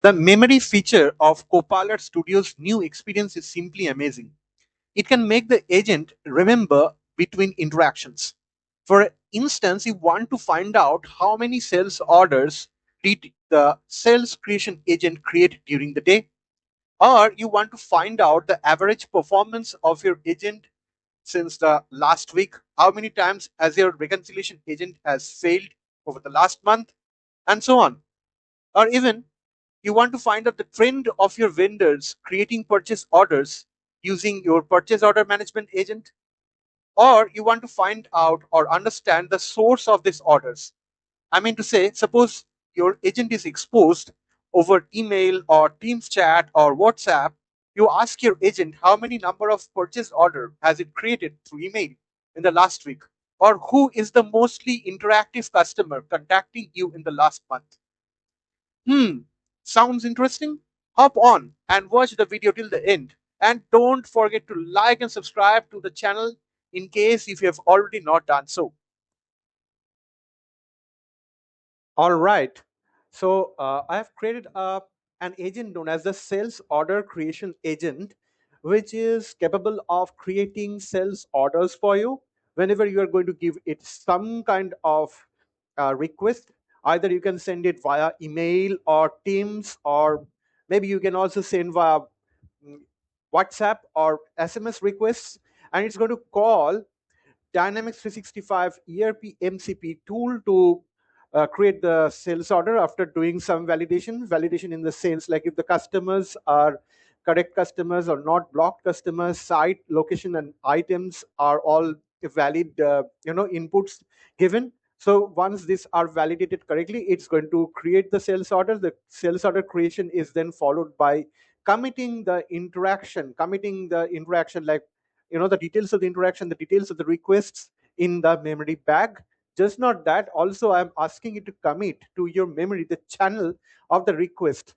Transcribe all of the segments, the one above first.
The memory feature of Copilot Studio's new experience is simply amazing. It can make the agent remember between interactions. For instance, you want to find out how many sales orders did the sales creation agent create during the day, or you want to find out the average performance of your agent since the last week, how many times has your reconciliation agent has failed over the last month, and so on. Or even you want to find out the trend of your vendors creating purchase orders using your purchase order management agent, or you want to find out or understand the source of these orders. I mean to say, suppose your agent is exposed over email or Teams chat or WhatsApp. You ask your agent how many number of purchase order has it created through email in the last week, or who is the mostly interactive customer contacting you in the last month. Hmm, sounds interesting? Hop on and watch the video till the end. And don't forget to like and subscribe to the channel in case if you have already not done so. All right. So I have created an agent known as the sales order creation agent, which is capable of creating sales orders for you whenever you are going to give it some kind of request. Either you can send it via email or Teams, or maybe you can also send via mm, WhatsApp or SMS requests, and it's going to call Dynamics 365 ERP MCP tool to create the sales order after doing some validation in the sense like if the customers are correct customers or not blocked customers, site location and items are all valid inputs given. So once these are validated correctly, it's going to create the sales order. The sales order creation is then followed by committing the interaction, like the details of the interaction, the details of the requests in the memory bag. Just not that, also I'm asking you to commit to your memory the channel of the request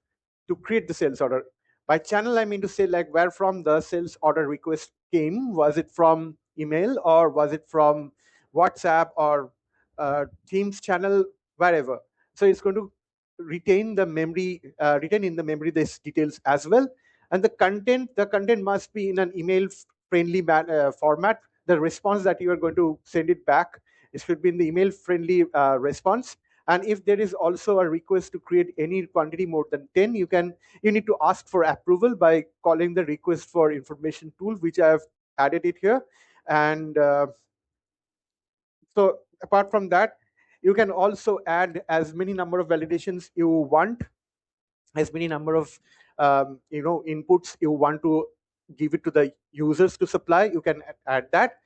to create the sales order. By channel I mean to say like where from the sales order request came. Was it from email or was it from WhatsApp or Teams channel, wherever. So it's going to retain in the memory these details as well. And the content must be in an email friendly format. The response that you are going to send it back, it should be in the email friendly response. And if there is also a request to create any quantity more than 10, you need to ask for approval by calling the request for information tool, which I have added it here. And so apart from that, you can also add as many number of validations you want, as many number of inputs you want to give it to the users to supply. You can add that,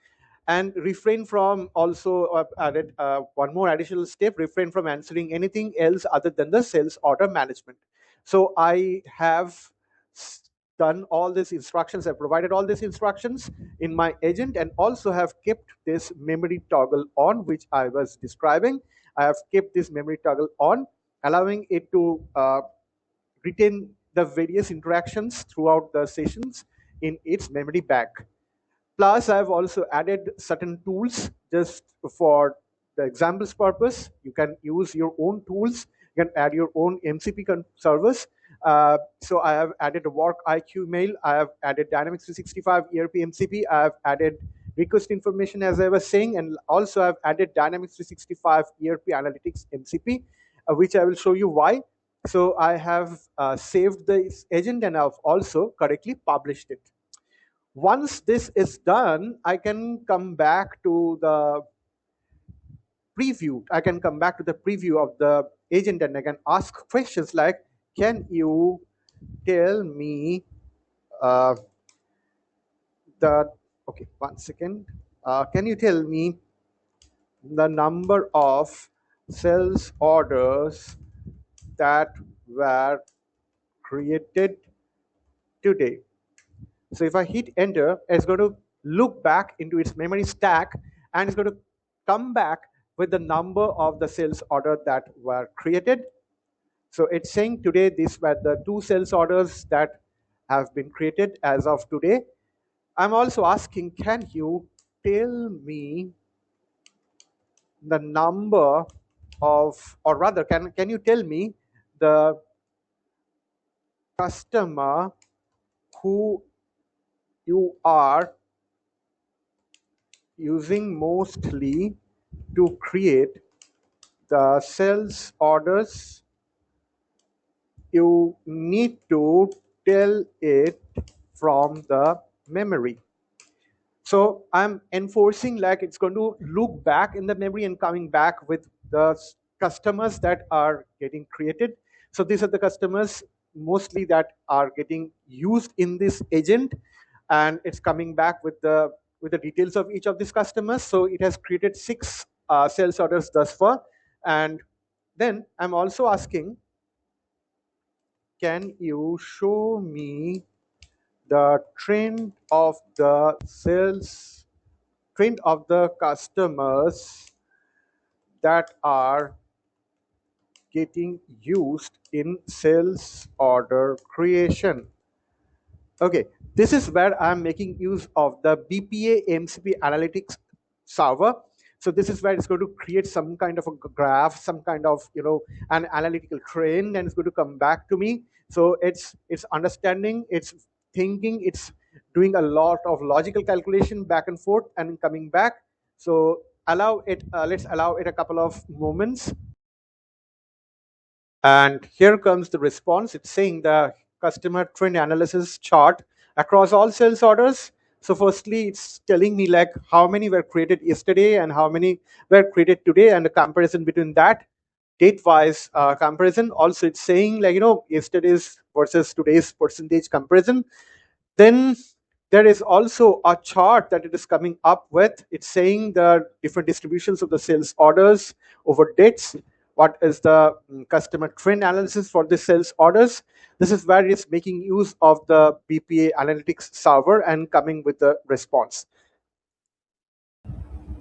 and refrain from also added one more additional step: refrain from answering anything else other than the sales order management. So I have s- done all these instructions. I provided all these instructions in my agent, and also have kept this memory toggle on, which I was describing. I have kept this memory toggle on, allowing it to retain the various interactions throughout the sessions in its memory bank. Plus, I've also added certain tools just for the examples purpose. You can use your own tools. You can add your own MCP servers. So I have added a work IQ mail. I have added Dynamics 365 ERP MCP. I have added request information as I was saying, and also I've added Dynamics 365 ERP Analytics MCP, which I will show you why. So I have saved this agent and I've also correctly published it. Once this is done, I can come back to the preview of the agent, and I can ask questions like, can you tell me uh, the okay, one second, can you tell me the number of sales orders that were created today? So if I hit enter, it's going to look back into its memory stack, and it's going to come back with the number of the sales order that were created. So it's saying today these were the two sales orders that have been created as of today. I'm also asking, can you tell me the number of, or rather, can you tell me the customer who you are using mostly to create the sales orders, you need to tell it from the memory. So I'm enforcing like it's going to look back in the memory and coming back with the customers that are getting created. So these are the customers mostly that are getting used in this agent, and it's coming back with the details of each of these customers. So it has created six sales orders thus far. And then I'm also asking, can you show me the trend of the customers that are getting used in sales order creation? Okay, this is where I'm making use of the BPA MCP analytics server. So this is where it's going to create some kind of a graph, some kind of an analytical trend, and it's going to come back to me. So it's understanding, it's thinking, it's doing a lot of logical calculation back and forth and coming back. So allow it. Let's allow it a couple of moments. And here comes the response. It's saying the customer trend analysis chart across all sales orders. So firstly, it's telling me like how many were created yesterday and how many were created today, and the comparison between that date-wise comparison. Also, it's saying like yesterday's versus today's percentage comparison. Then there is also a chart that it is coming up with. It's saying the different distributions of the sales orders over dates. What is the customer trend analysis for the sales orders? This is where it's making use of the BPA analytics server and coming with the response.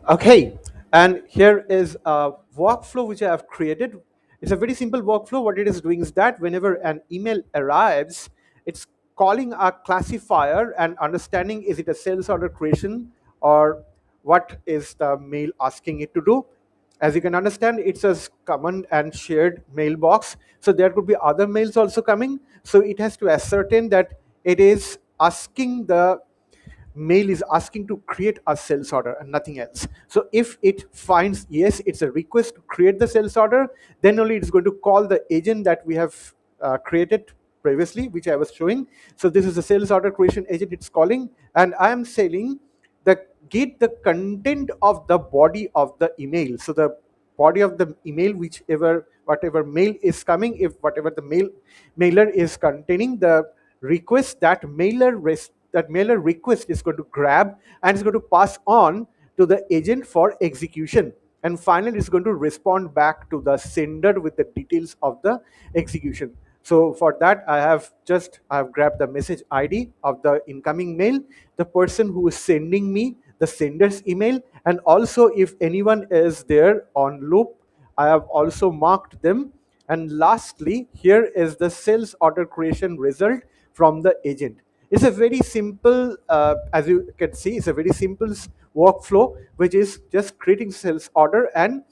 Okay, and here is a workflow which I have created. It's a very simple workflow. What it is doing is that whenever an email arrives, it's calling a classifier and understanding is it a sales order creation or what is the mail asking it to do. As you can understand, it's a common and shared mailbox. So there could be other mails also coming. So it has to ascertain that it is asking the mail is asking to create a sales order and nothing else. So if it finds yes, it's a request to create the sales order, then only it's going to call the agent that we have created previously, which I was showing. So this is a sales order creation agent it's calling, and I am saying the get the content of the body of the email. So the body of the email, whichever whatever mail is coming, if whatever the mailer is containing, the request that mailer request is going to grab and is going to pass on to the agent for execution, and finally it's going to respond back to the sender with the details of the execution. So for that I have grabbed the message ID of the incoming mail, the person who is sending me the sender's email, and also if anyone is there on loop, I have also marked them. And lastly, here is the sales order creation result from the agent. It's a very simple, as you can see, it's a very simple workflow, which is just creating sales order and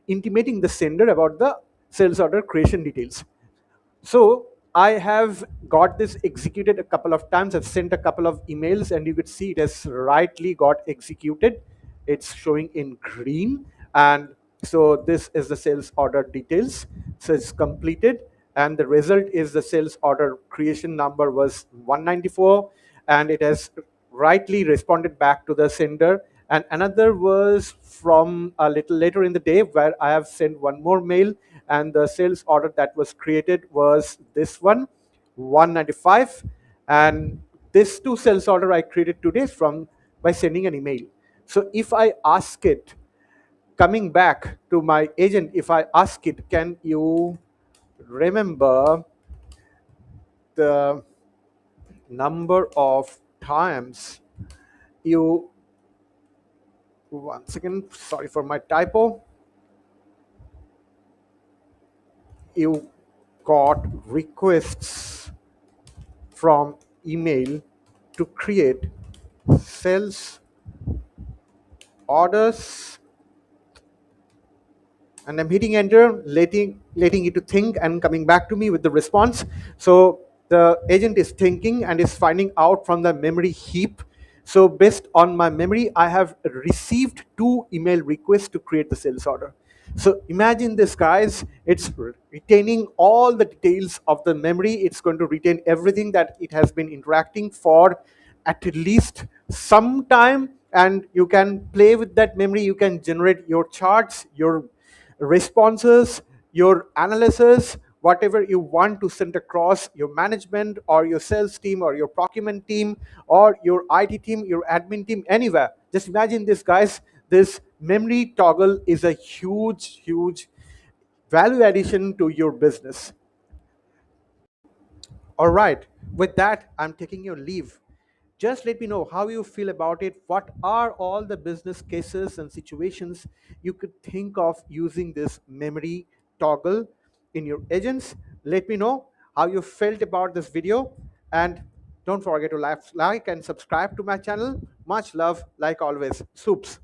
intimating the sender about the sales order creation details. So I have got this executed a couple of times. I've sent a couple of emails, and you could see it has rightly got executed. It's showing in green. And so this is the sales order details. So it's completed, and the result is the sales order creation number was 194, and it has rightly responded back to the sender. And another was from a little later in the day, where I have sent one more mail, and the sales order that was created was this one, 195. And this two sales order I created today from by sending an email. So if I ask it, coming back to my agent, if I ask it, can you remember the number of times you, one second, sorry for my typo, you got requests from email to create sales orders, and I'm hitting enter, letting it to think and coming back to me with the response. So the agent is thinking and is finding out from the memory heap. So based on my memory, I have received 2 email requests to create the sales order. So imagine this, guys. It's retaining all the details of the memory. It's going to retain everything that it has been interacting for at least some time, and you can play with that memory. You can generate your charts, your responses, your analysis, whatever you want to send across your management or your sales team or your procurement team or your IT team, your admin team, anywhere. Just imagine this, guys. This memory toggle is a huge, huge value addition to your business. All right, with that, I'm taking your leave. Just let me know how you feel about it. What are all the business cases and situations you could think of using this memory toggle in your agents? Let me know how you felt about this video. And don't forget to like and subscribe to my channel. Much love, like always. Soups.